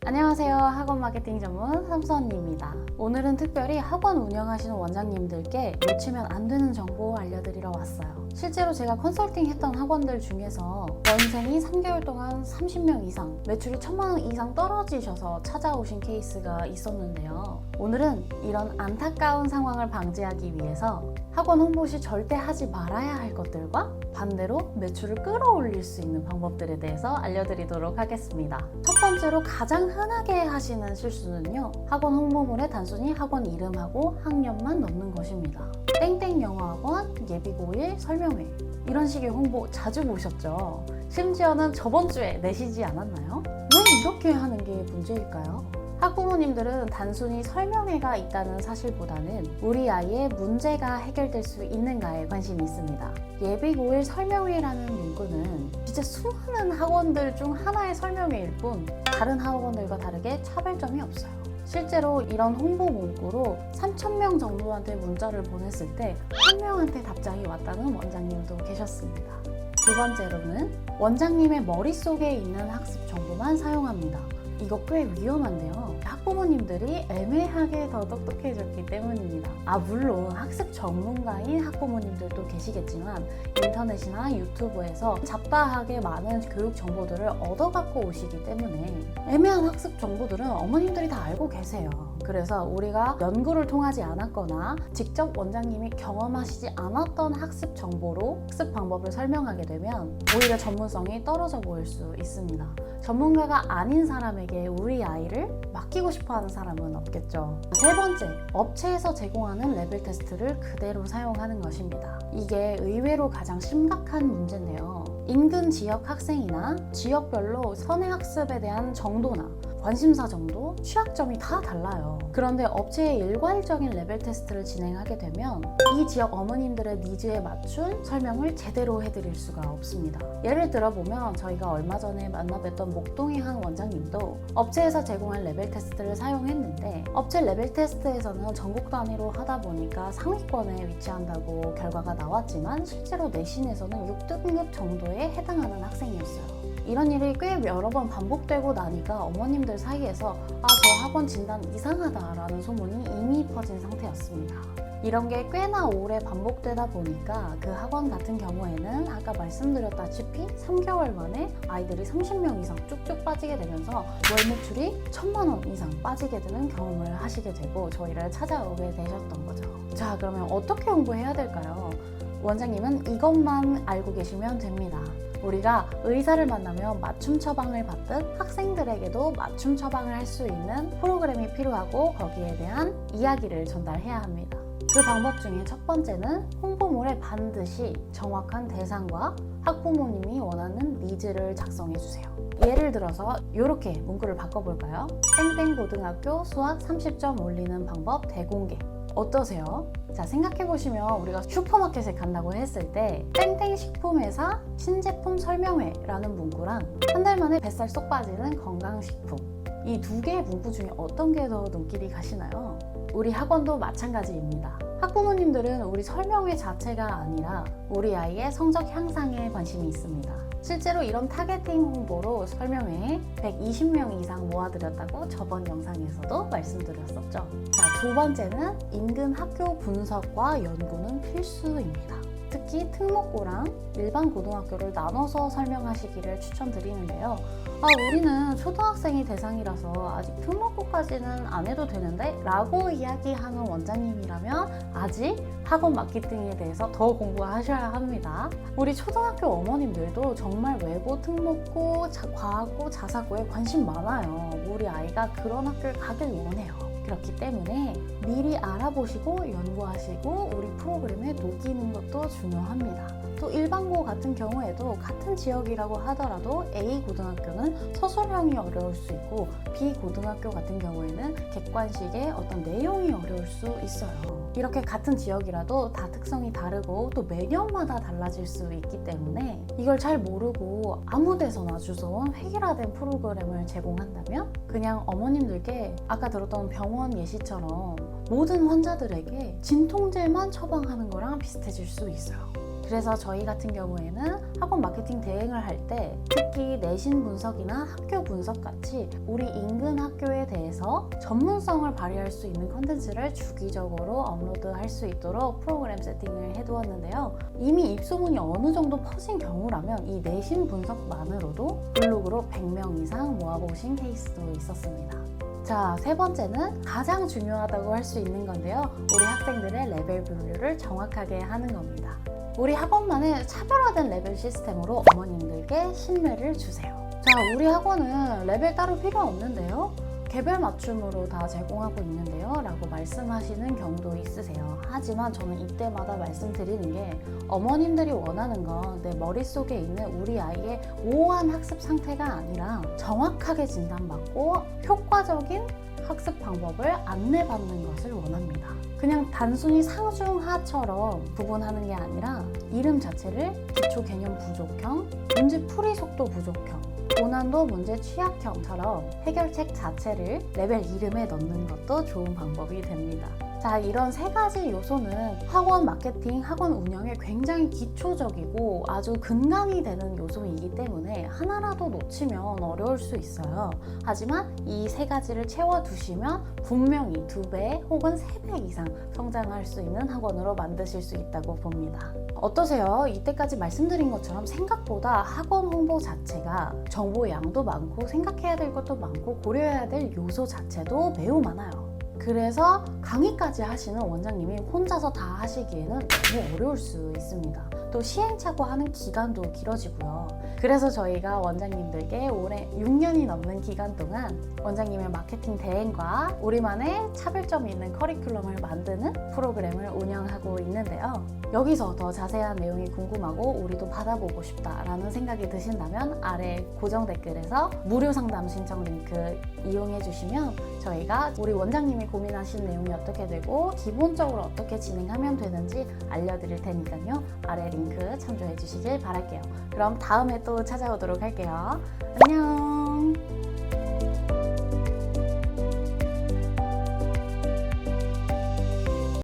안녕하세요. 학원 마케팅 전문 삼수언니입니다. 오늘은 특별히 학원 운영하시는 원장님들께 놓치면 안 되는 정보 알려드리러 왔어요. 실제로 제가 컨설팅 했던 학원들 중에서 원생이 3개월 동안 30명 이상, 매출이 1000만 원 이상 떨어지셔서 찾아오신 케이스가 있었는데요. 오늘은 이런 안타까운 상황을 방지하기 위해서 학원 홍보 시 절대 하지 말아야 할 것들과 반대로 매출을 끌어올릴 수 있는 방법들에 대해서 알려드리도록 하겠습니다. 첫 번째로 가장 흔하게 하시는 실수는요, 학원 홍보물에 단순히 학원 이름하고 학년만 넣는 것입니다. 땡땡 영어학원 예비고1 설명회, 이런 식의 홍보 자주 보셨죠? 심지어는 저번 주에 내시지 않았나요? 왜 이렇게 하는 게 문제일까요? 학부모님들은 단순히 설명회가 있다는 사실보다는 우리 아이의 문제가 해결될 수 있는가에 관심이 있습니다. 예비고1 설명회라는 문구는 진짜 수많은 학원들 중 하나의 설명회일 뿐 다른 학원들과 다르게 차별점이 없어요. 실제로 이런 홍보 문구로 3,000명 정도한테 문자를 보냈을 때 1명한테 답장이 왔다는 원장님도 계셨습니다. 두 번째로는 원장님의 머릿속에 있는 학습 정보만 사용합니다. 이거 꽤 위험한데요. 학부모님들이 애매하게 더 똑똑해졌기 때문입니다. 물론 학습 전문가인 학부모님들도 계시겠지만 인터넷이나 유튜브에서 잡다하게 많은 교육 정보들을 얻어갖고 오시기 때문에 애매한 학습 정보들은 어머님들이 다 알고 계세요. 그래서 우리가 연구를 통하지 않았거나 직접 원장님이 경험하시지 않았던 학습 정보로 학습 방법을 설명하게 되면 오히려 전문성이 떨어져 보일 수 있습니다. 전문가가 아닌 사람에게 우리 아이를 맡기고 싶어하는 사람은 없겠죠. 세 번째, 업체에서 제공하는 레벨 테스트를 그대로 사용하는 것입니다. 이게 의외로 가장 심각한 문제인데요. 인근 지역 학생이나 지역별로 선행학습에 대한 정도나 관심사 정도, 취약점이 다 달라요. 그런데 업체의 일괄적인 레벨 테스트를 진행하게 되면 이 지역 어머님들의 니즈에 맞춘 설명을 제대로 해드릴 수가 없습니다. 예를 들어보면 저희가 얼마 전에 만나뵀던 목동의 한 원장님도 업체에서 제공한 레벨 테스트를 사용했는데 업체 레벨 테스트에서는 전국 단위로 하다 보니까 상위권에 위치한다고 결과가 나왔지만 실제로 내신에서는 6등급 정도에 해당하는 학생이었어요. 이런 일이 꽤 여러 번 반복되고 나니까 어머님들 사이에서 저 학원 진단 이상하다라는 소문이 이미 퍼진 상태였습니다. 이런 게 꽤나 오래 반복되다 보니까 그 학원 같은 경우에는 아까 말씀드렸다시피 3개월 만에 아이들이 30명 이상 쭉쭉 빠지게 되면서 월 매출이 1000만 원 이상 빠지게 되는 경험을 하시게 되고 저희를 찾아오게 되셨던 거죠. 자, 그러면 어떻게 홍보해야 될까요? 원장님은 이것만 알고 계시면 됩니다. 우리가 의사를 만나면 맞춤 처방을 받듯 학생들에게도 맞춤 처방을 할 수 있는 프로그램이 필요하고 거기에 대한 이야기를 전달해야 합니다. 그 방법 중에 첫 번째는 홍보물에 반드시 정확한 대상과 학부모님이 원하는 니즈를 작성해 주세요. 예를 들어서 이렇게 문구를 바꿔볼까요? 땡땡 고등학교 수학 30점 올리는 방법 대공개. 어떠세요? 자, 생각해보시면 우리가 슈퍼마켓에 간다고 했을 때 땡땡 식품회사 신제품 설명회라는 문구랑 한 달 만에 뱃살 쏙 빠지는 건강식품, 이 두 개의 문구 중에 어떤 게 더 눈길이 가시나요? 우리 학원도 마찬가지입니다. 학부모님들은 우리 설명회 자체가 아니라 우리 아이의 성적 향상에 관심이 있습니다. 실제로 이런 타겟팅 홍보로 설명회에 120명 이상 모아드렸다고 저번 영상에서도 말씀드렸었죠. 자, 두 번째는 인근 학교 분석과 연구는 필수입니다. 특히 특목고랑 일반 고등학교를 나눠서 설명하시기를 추천드리는데요. 우리는 초등학생이 대상이라서 아직 특목고까지는 안 해도 되는데? 라고 이야기하는 원장님이라면 아직 학원 마케팅에 대해서 더 공부하셔야 합니다. 우리 초등학교 어머님들도 정말 외고, 특목고, 과학고, 자사고에 관심 많아요. 우리 아이가 그런 학교를 가길 원해요. 그렇기 때문에 미리 알아보시고 연구하시고 우리 프로그램에 녹이는 것도 중요합니다. 또 일반고 같은 경우에도 같은 지역이라고 하더라도 A 고등학교는 서술형이 어려울 수 있고 B 고등학교 같은 경우에는 객관식의 어떤 내용이 어려울 수 있어요. 이렇게 같은 지역이라도 다 특성이 다르고 또 매년마다 달라질 수 있기 때문에 이걸 잘 모르고 아무 데서나 주워온 획일화된 프로그램을 제공한다면 그냥 어머님들께 아까 들었던 병원 예시처럼 모든 환자들에게 진통제만 처방하는 거랑 비슷해질 수 있어요. 그래서 저희 같은 경우에는 학원 마케팅 대행을 할 때 특히 내신 분석이나 학교 분석 같이 우리 인근 학교에 대해서 전문성을 발휘할 수 있는 컨텐츠를 주기적으로 업로드할 수 있도록 프로그램 세팅을 해두었는데요. 이미 입소문이 어느 정도 퍼진 경우라면 이 내신 분석만으로도 블로그로 100명 이상 모아보신 케이스도 있었습니다. 자, 세 번째는 가장 중요하다고 할 수 있는 건데요. 우리 학생들의 레벨 분류를 정확하게 하는 겁니다. 우리 학원만의 차별화된 레벨 시스템으로 어머님들께 신뢰를 주세요. 자, 우리 학원은 레벨 따로 필요 없는데요. 개별 맞춤으로 다 제공하고 있는데요 라고 말씀하시는 경우도 있으세요. 하지만 저는 이때마다 말씀드리는 게 어머님들이 원하는 건 내 머릿속에 있는 우리 아이의 모호한 학습 상태가 아니라 정확하게 진단받고 효과적인 학습 방법을 안내받는 것을 원합니다. 그냥 단순히 상중하처럼 구분하는 게 아니라 이름 자체를 기초 개념 부족형, 문제 풀이 속도 부족형, 고난도 문제 취약형처럼 해결책 자체를 레벨 이름에 넣는 것도 좋은 방법이 됩니다. 자, 이런 세 가지 요소는 학원 마케팅, 학원 운영에 굉장히 기초적이고 아주 근간이 되는 요소이기 때문에 하나라도 놓치면 어려울 수 있어요. 하지만 이 세 가지를 채워두시면 분명히 2배 혹은 3배 이상 성장할 수 있는 학원으로 만드실 수 있다고 봅니다. 어떠세요? 이때까지 말씀드린 것처럼 생각보다 학원 홍보 자체가 정보 양도 많고 생각해야 될 것도 많고 고려해야 될 요소 자체도 매우 많아요. 그래서 강의까지 하시는 원장님이 혼자서 다 하시기에는 너무 어려울 수 있습니다. 또 시행착오 하는 기간도 길어지고요. 그래서 저희가 원장님들께 올해 6년이 넘는 기간 동안 원장님의 마케팅 대행과 우리만의 차별점이 있는 커리큘럼을 만드는 프로그램을 운영하고 있는데요. 여기서 더 자세한 내용이 궁금하고 우리도 받아보고 싶다라는 생각이 드신다면 아래 고정 댓글에서 무료 상담 신청 링크 이용해 주시면 저희가 우리 원장님이 고민하신 내용이 어떻게 되고 기본적으로 어떻게 진행하면 되는지 알려드릴 테니까요. 아래 링크 참조해 주시길 바랄게요. 그럼 다음에 또 찾아오도록 할게요. 안녕.